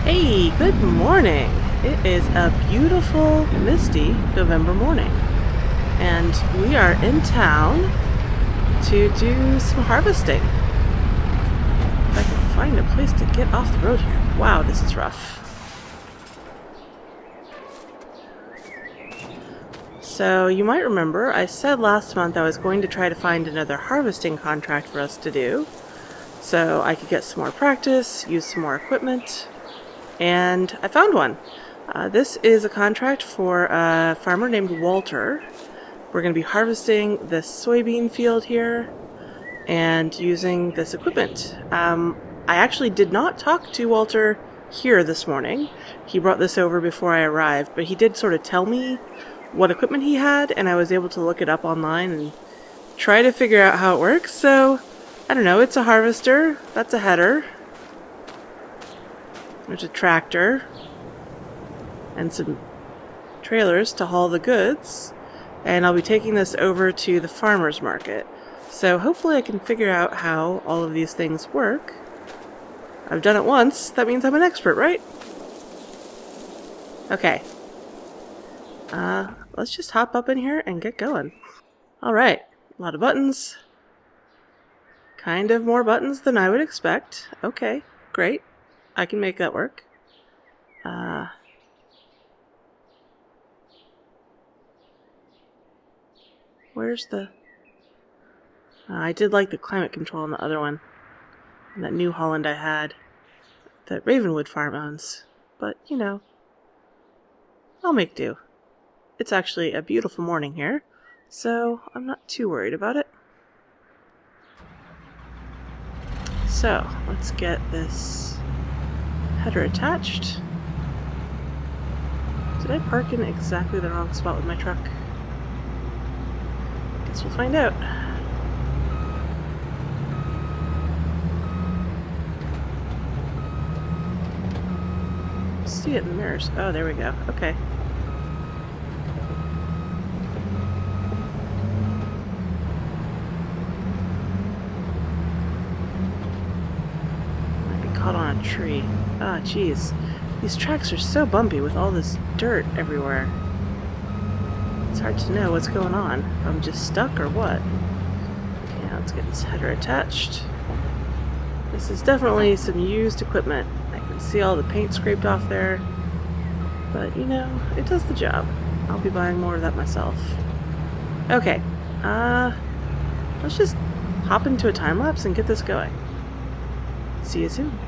Hey, good morning. It is a beautiful, misty November morning, and we are in town to do some harvesting. If I can find a place to get off the road here. Wow, this is rough. So you might remember I said last month I was going to try to find another harvesting contract for us to do, so I could get some more practice, use some more equipment. And I found one. This is a contract for a farmer named Walter. We're going to be harvesting this soybean field here and using this equipment. I actually did not talk to Walter here this morning. He brought this over before I arrived, but he did sort of tell me what equipment he had, and I was able to look it up online and try to figure out how it works. So, I don't know, it's a harvester, that's a header. There's a tractor and some trailers to haul the goods, and I'll be taking this over to the farmer's market. So hopefully I can figure out how all of these things work. I've done it once, that means I'm an expert, right? Okay. Let's just hop up in here and get going. Alright, a lot of buttons. Kind of more buttons than I would expect. Okay, great. I can make that work. Where's the... I did like the climate control on the other one. And that New Holland I had. That Ravenwood Farm owns. But, you know, I'll make do. It's actually a beautiful morning here, so I'm not too worried about it. So, let's get this header attached. Did I park in exactly the wrong spot with my truck? Guess we'll find out. See it in the mirrors. Oh, there we go. Okay. Might be caught on a tree. Ah, geez. These tracks are so bumpy with all this dirt everywhere. It's hard to know what's going on. If I'm just stuck or what. Okay, let's get this header attached. This is definitely some used equipment. I can see all the paint scraped off there. But, you know, it does the job. I'll be buying more of that myself. Okay. Let's just hop into a time lapse and get this going. See you soon.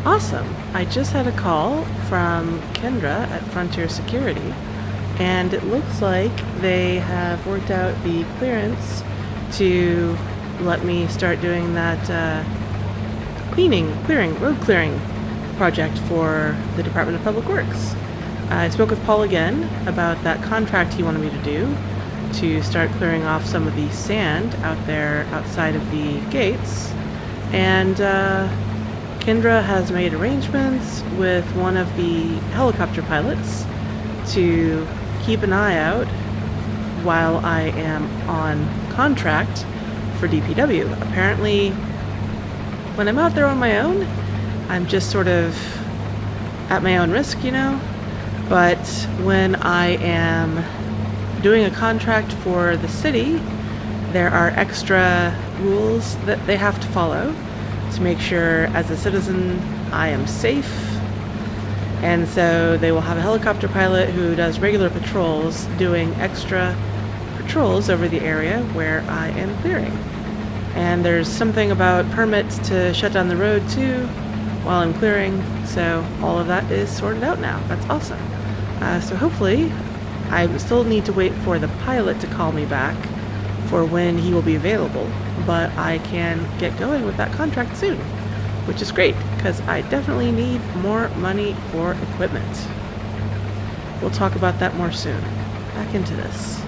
Awesome. I just had a call from Kendra at Frontier Security, and it looks like they have worked out the clearance to let me start doing that road clearing project for the Department of Public Works. I spoke with Paul again about that contract he wanted me to do to start clearing off some of the sand out there outside of the gates, and Kendra has made arrangements with one of the helicopter pilots to keep an eye out while I am on contract for DPW. Apparently, when I'm out there on my own, I'm just sort of at my own risk, you know? But when I am doing a contract for the city, there are extra rules that they have to follow to make sure, as a citizen, I am safe. And so they will have a helicopter pilot who does regular patrols doing extra patrols over the area where I am clearing. And there's something about permits to shut down the road too while I'm clearing, so all of that is sorted out now. That's awesome. So hopefully, I still need to wait for the pilot to call me back for when he will be available, but I can get going with that contract soon, which is great because I definitely need more money for equipment. We'll talk about that more soon. Back into this.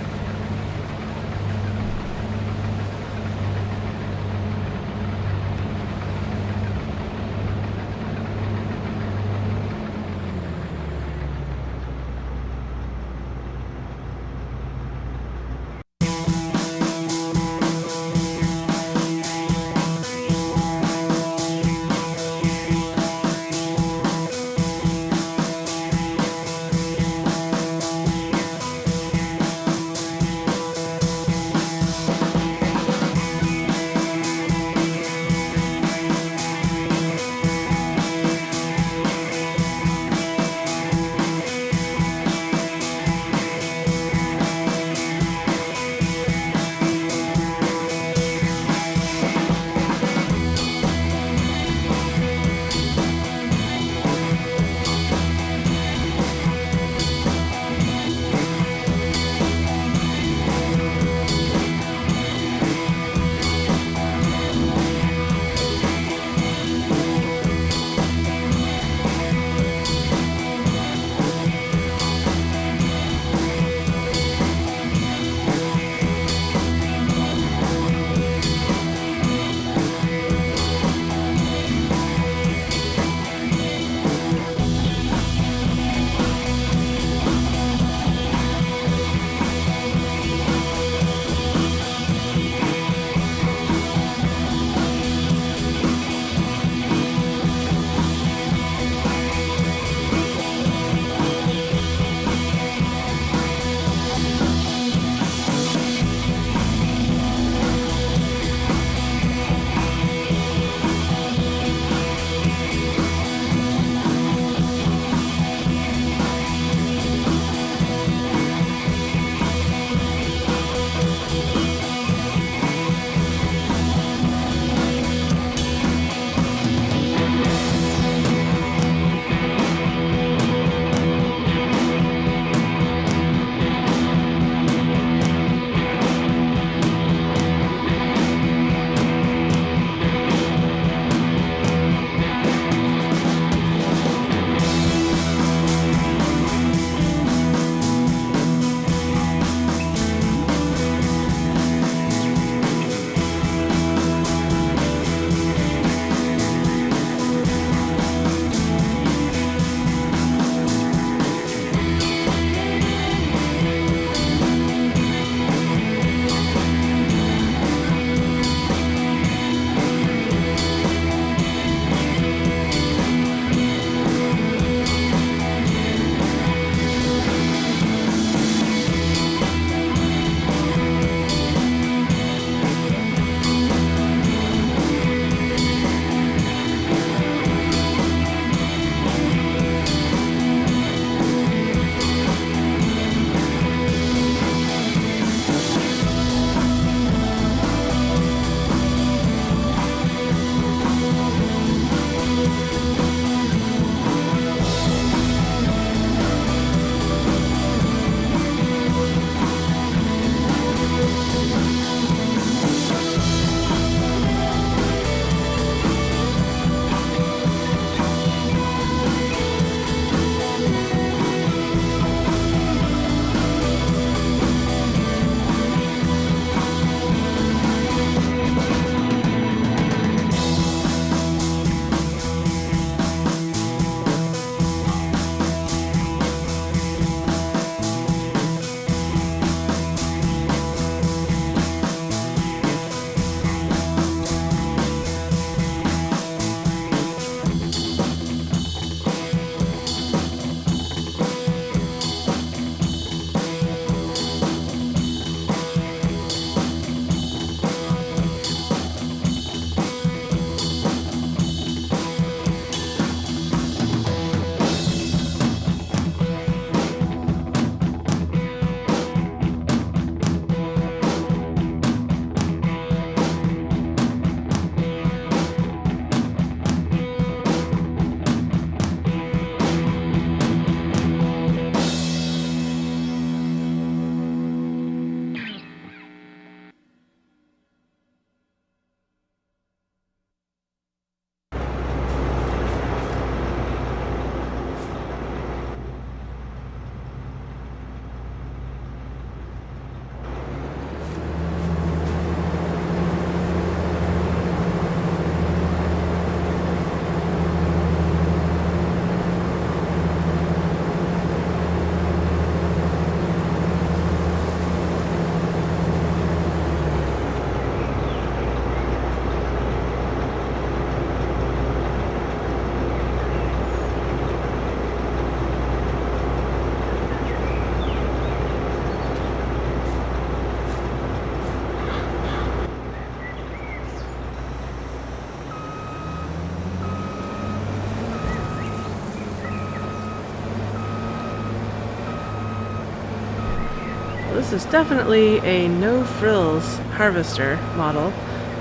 this is definitely a no-frills harvester model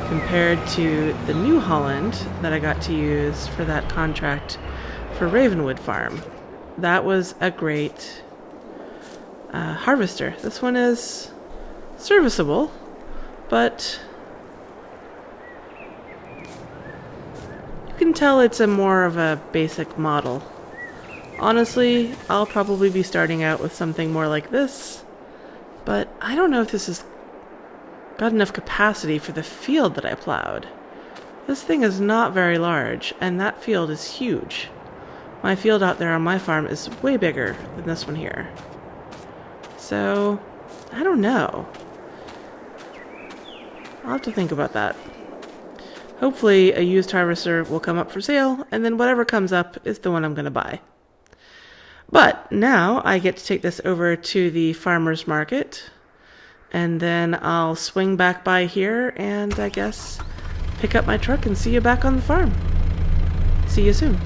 compared to the New Holland that I got to use for that contract for Ravenwood Farm. That was a great harvester. This one is serviceable, but you can tell it's a more of a basic model. Honestly, I'll probably be starting out with something more like this, but I don't know if this has got enough capacity for the field that I plowed. This thing is not very large, and that field is huge. My field out there on my farm is way bigger than this one here. So, I don't know. I'll have to think about that. Hopefully a used harvester will come up for sale, and then whatever comes up is the one I'm going to buy. But now I get to take this over to the farmer's market, and then I'll swing back by here and I guess pick up my truck and see you back on the farm. See you soon.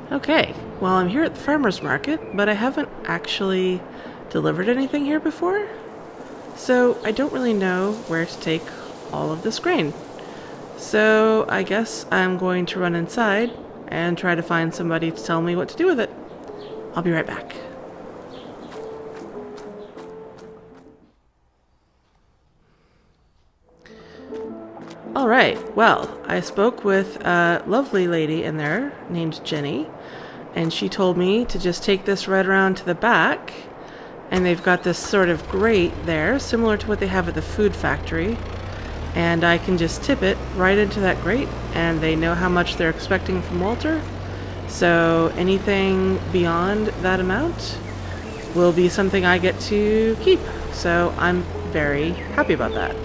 Okay, well, I'm here at the farmer's market, but I haven't actually delivered anything here before, so I don't really know where to take all of this grain. So I guess I'm going to run inside and try to find somebody to tell me what to do with it. I'll be right back. Alright, well, I spoke with a lovely lady in there named Jenny, and she told me to just take this right around to the back, and they've got this sort of grate there, similar to what they have at the food factory, and I can just tip it right into that grate, and they know how much they're expecting from Walter, so anything beyond that amount will be something I get to keep, so I'm very happy about that.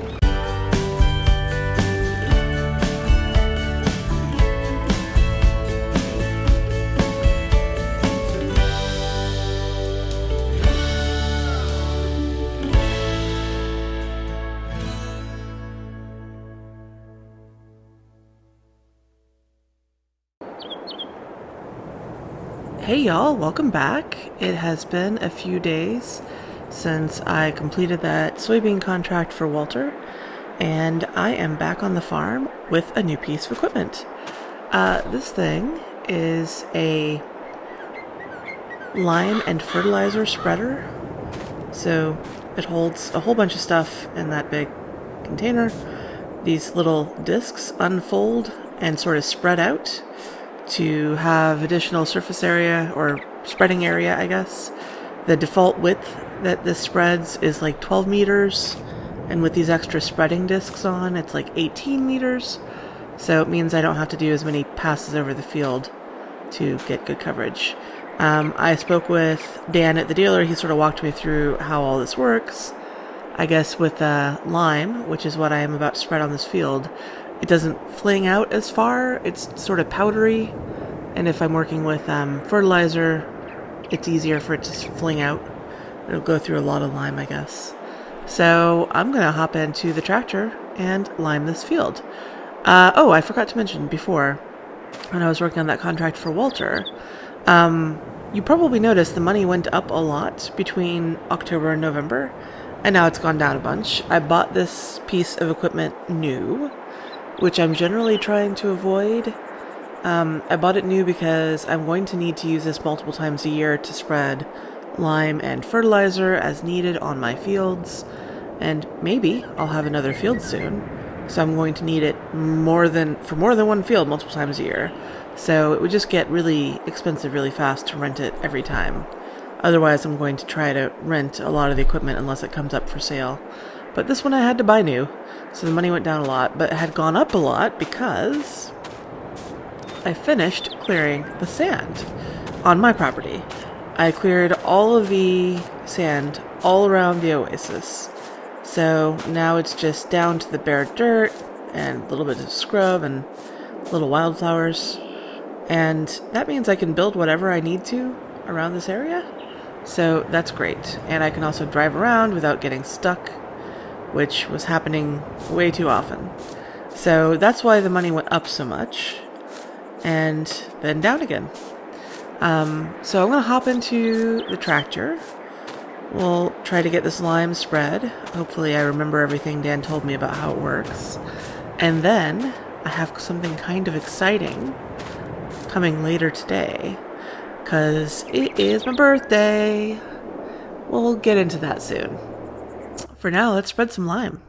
Hey y'all, welcome back. It has been a few days since I completed that soybean contract for Walter, and I am back on the farm with a new piece of equipment. This thing is a lime and fertilizer spreader, so it holds a whole bunch of stuff in that big container. These little discs unfold and sort of spread out to have additional surface area, or spreading area, I guess. The default width that this spreads is like 12 meters, and with these extra spreading discs on, it's like 18 meters. So it means I don't have to do as many passes over the field to get good coverage. I spoke with Dan at the dealer. He sort of walked me through how all this works. I guess with lime, which is what I am about to spread on this field, it doesn't fling out as far. It's sort of powdery, and if I'm working with fertilizer, it's easier for it to fling out. It'll go through a lot of lime, I guess. So I'm going to hop into the tractor and lime this field. Oh, I forgot to mention before, when I was working on that contract for Walter, you probably noticed the money went up a lot between October and November, and now it's gone down a bunch. I bought this piece of equipment new, which I'm generally trying to avoid. I bought it new because I'm going to need to use this multiple times a year to spread lime and fertilizer as needed on my fields, and maybe I'll have another field soon. So I'm going to need it for more than one field multiple times a year. So it would just get really expensive really fast to rent it every time. Otherwise, I'm going to try to rent a lot of the equipment unless it comes up for sale. But this one I had to buy new, so the money went down a lot, but it had gone up a lot because I finished clearing the sand on my property. I cleared all of the sand all around the oasis. So now it's just down to the bare dirt and a little bit of scrub and little wildflowers. And that means I can build whatever I need to around this area. So that's great. And I can also drive around without getting stuck, which was happening way too often. So that's why the money went up so much and then down again. So I'm going to hop into the tractor. We'll try to get this lime spread. Hopefully I remember everything Dan told me about how it works. And then I have something kind of exciting coming later today, because it is my birthday. We'll get into that soon. For now, let's spread some lime.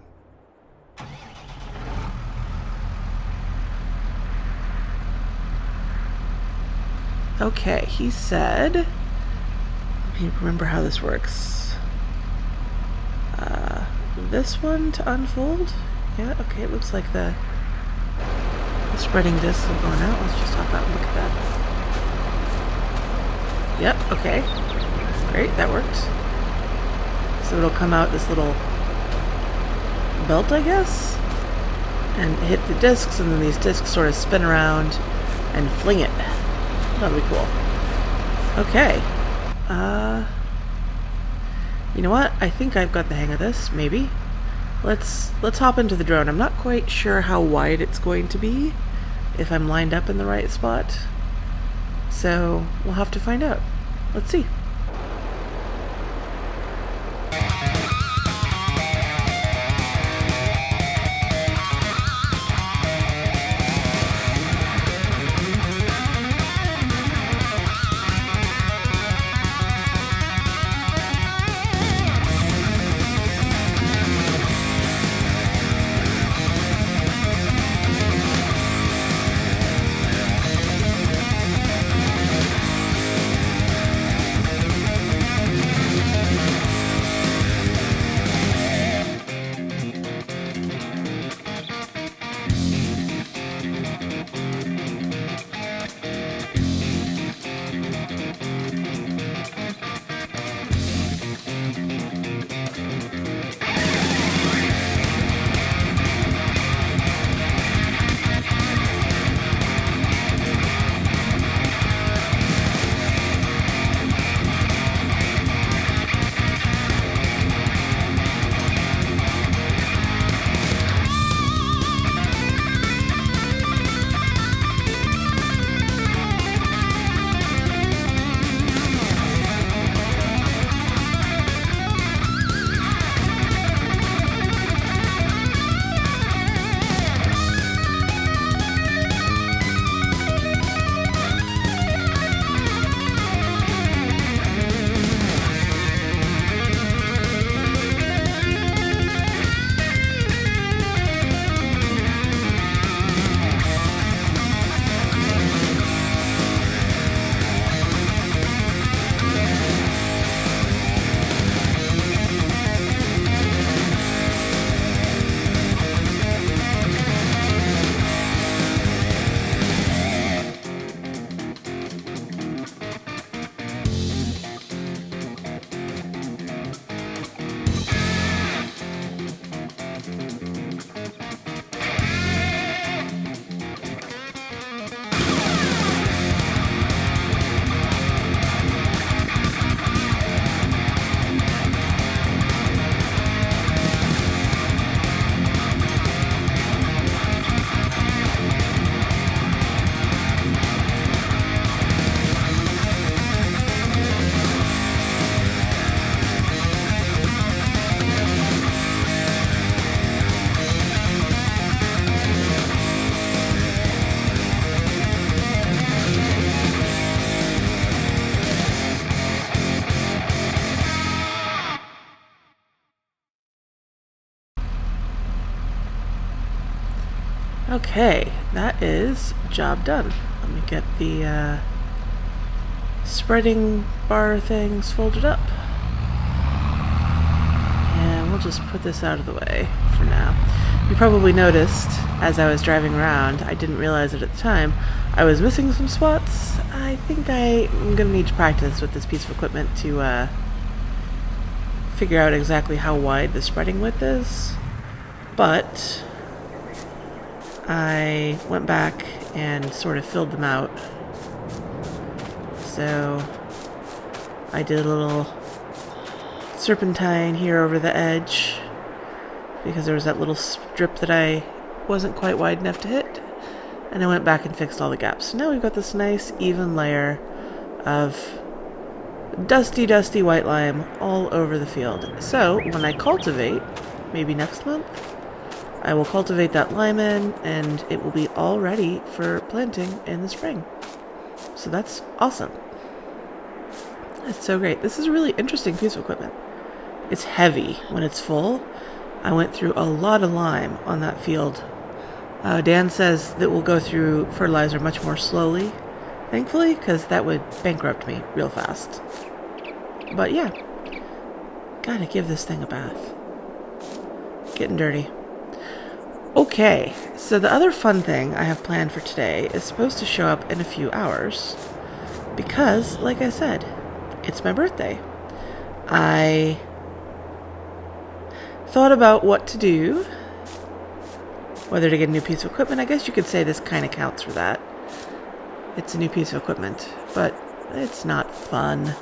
Okay, he said, let me remember how this works. This one to unfold? Yeah, okay, it looks like the spreading discs are going out. Let's just hop out and look at that. Yep, okay. Great, that worked. So it'll come out this little belt, I guess, and hit the discs, and then these discs sort of spin around and fling it. That'll be cool. Okay. You know what? I think I've got the hang of this, maybe. Let's hop into the drone. I'm not quite sure how wide it's going to be, if I'm lined up in the right spot. So we'll have to find out. Let's see. Okay, that is job done. Let me get the spreading bar things folded up. And we'll just put this out of the way for now. You probably noticed as I was driving around, I didn't realize it at the time, I was missing some spots. I think I'm going to need to practice with this piece of equipment to figure out exactly how wide the spreading width is. But I went back and sort of filled them out. So I did a little serpentine here over the edge because there was that little strip that I wasn't quite wide enough to hit, and I went back and fixed all the gaps. So now we've got this nice even layer of dusty white lime all over the field. So when I cultivate, maybe next month, I will cultivate that lime in and it will be all ready for planting in the spring. So that's awesome. It's so great. This is a really interesting piece of equipment. It's heavy when it's full. I went through a lot of lime on that field. Dan says that we'll go through fertilizer much more slowly, thankfully, because that would bankrupt me real fast. But yeah, gotta give this thing a bath. Getting dirty. Okay, so the other fun thing I have planned for today is supposed to show up in a few hours because, like I said, it's my birthday. I thought about what to do, whether to get a new piece of equipment. I guess you could say this kind of counts for that. It's a new piece of equipment, but it's not fun.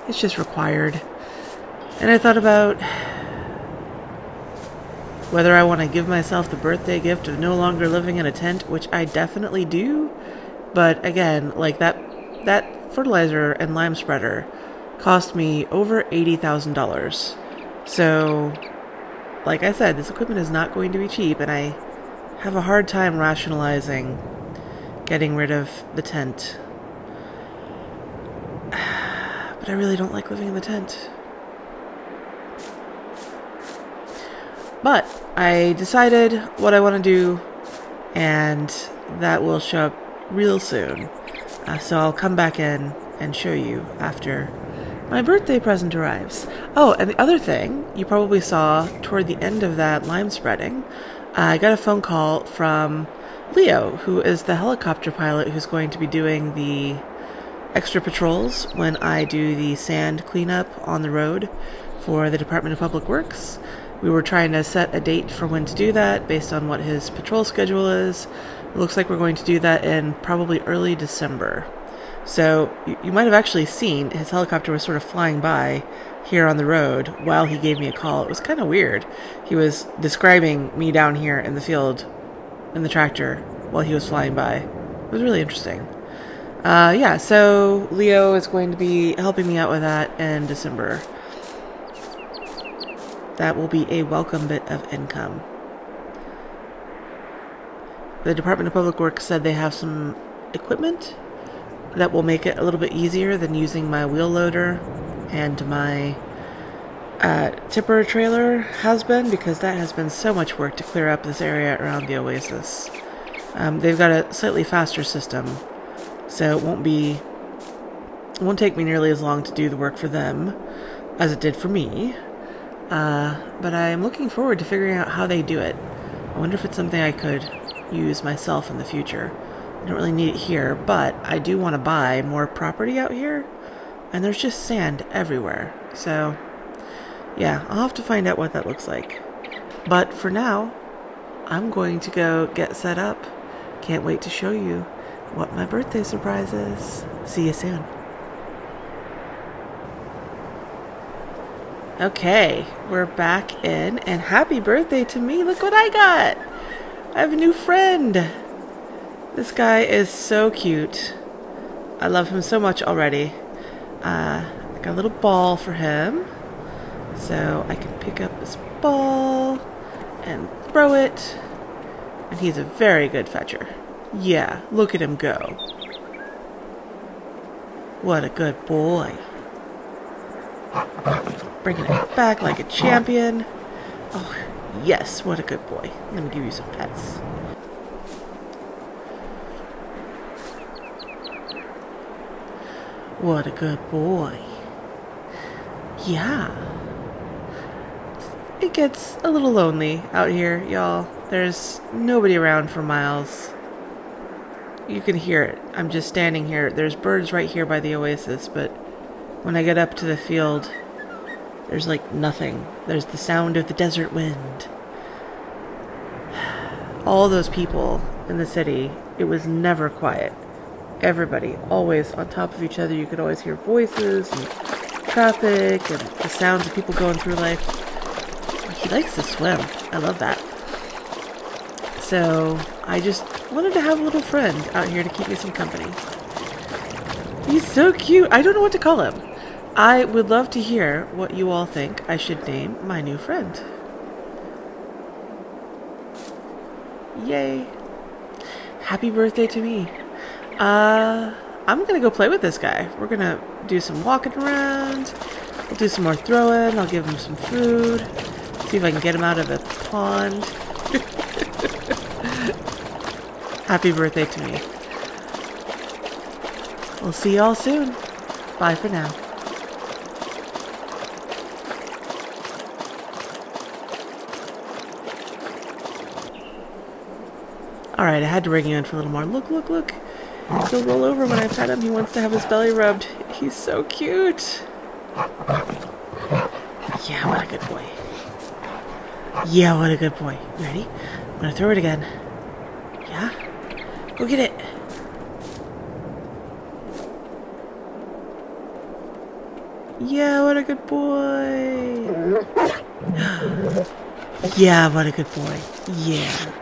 It's just required. And I thought about whether I want to give myself the birthday gift of no longer living in a tent, which I definitely do. But again, like that fertilizer and lime spreader cost me over $80,000. So, like I said, this equipment is not going to be cheap, and I have a hard time rationalizing getting rid of the tent. But I really don't like living in the tent. But I decided what I want to do, and that will show up real soon. So I'll come back in and show you after my birthday present arrives. Oh, and the other thing you probably saw toward the end of that lime spreading, I got a phone call from Leo, who is the helicopter pilot who's going to be doing the extra patrols when I do the sand cleanup on the road for the Department of Public Works. We were trying to set a date for when to do that based on what his patrol schedule is. It looks like we're going to do that in probably early December. So you might have actually seen his helicopter was sort of flying by here on the road while he gave me a call. It was kind of weird. He was describing me down here in the field in the tractor while he was flying by. It was really interesting. Yeah, so Leo is going to be helping me out with that in December. That will be a welcome bit of income. The Department of Public Works said they have some equipment that will make it a little bit easier than using my wheel loader and my tipper trailer has been, because that has been so much work to clear up this area around the oasis. They've got a slightly faster system, so it won't take me nearly as long to do the work for them as it did for me. But I'm looking forward to figuring out how they do it. I wonder if it's something I could use myself in the future. I don't really need it here, but I do want to buy more property out here, and there's just sand everywhere. So, yeah, I'll have to find out what that looks like. But for now, I'm going to go get set up. Can't wait to show you what my birthday surprise is. See you soon. Okay, we're back in, and happy birthday to me. Look what I got. I have a new friend. This guy is so cute. I love him so much already. I got a little ball for him, so I can pick up this ball and throw it, and he's a very good fetcher. Yeah, look at him go. What a good boy. Bringing it back like a champion. Oh, yes, what a good boy. Let me give you some pets. What a good boy. Yeah. It gets a little lonely out here, y'all. There's nobody around for miles. You can hear it. I'm just standing here. There's birds right here by the oasis, but when I get up to the field, there's like nothing. There's the sound of the desert wind. All those people in the city, it was never quiet. Everybody, always on top of each other. You could always hear voices and traffic and the sounds of people going through life. He likes to swim. I love that. So I just wanted to have a little friend out here to keep me some company. He's so cute. I don't know what to call him. I would love to hear what you all think I should name my new friend. Yay. Happy birthday to me. I'm gonna go play with this guy. We're gonna do some walking around. We'll do some more throwing. I'll give him some food. See if I can get him out of the pond. Happy birthday to me. We'll see y'all soon. Bye for now. Alright, I had to bring you in for a little more. Look, look, look. He'll roll over when I pet him. He wants to have his belly rubbed. He's so cute. Yeah, what a good boy. Yeah, what a good boy. You ready? I'm gonna throw it again. Yeah? Go get it. Yeah, what a good boy. Yeah, what a good boy. Yeah.